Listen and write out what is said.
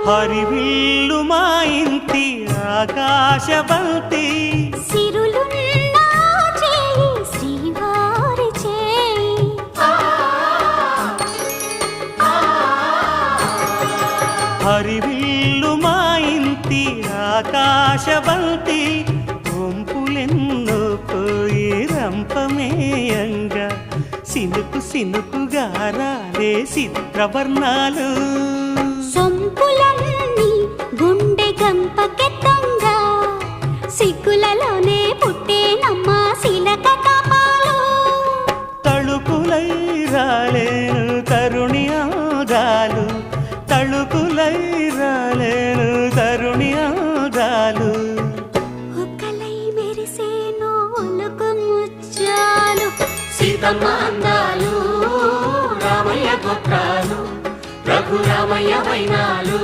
హరివిల్లు మా ఇంటి ఆకాశబంతి సిరులున్న చేయి శ్రీవారి చేయి హరివిల్లు మా ఇంటి ఆకాశబంతి వంపులెన్నో పోయి రంపమేయంగా సినుకు సినుకుగా రాలే చిత్రవర్ణాలు సొంపులన్నీ గుండె గంపకెత్తంగా సిగ్గులలోనే పుట్టేనమ్మ శిలక కాపాలు తళుకులై రాలేను తరుణి ఆదాలు తళుకులై రాలేను తరుణి ఆదాలు ఒక్కలై మెరిసేను ఒలుకు ముచ్చాలు సీతమ్మ అందాలు రామయ్య గోత్రాలు రఘురామయ్య వైనాలు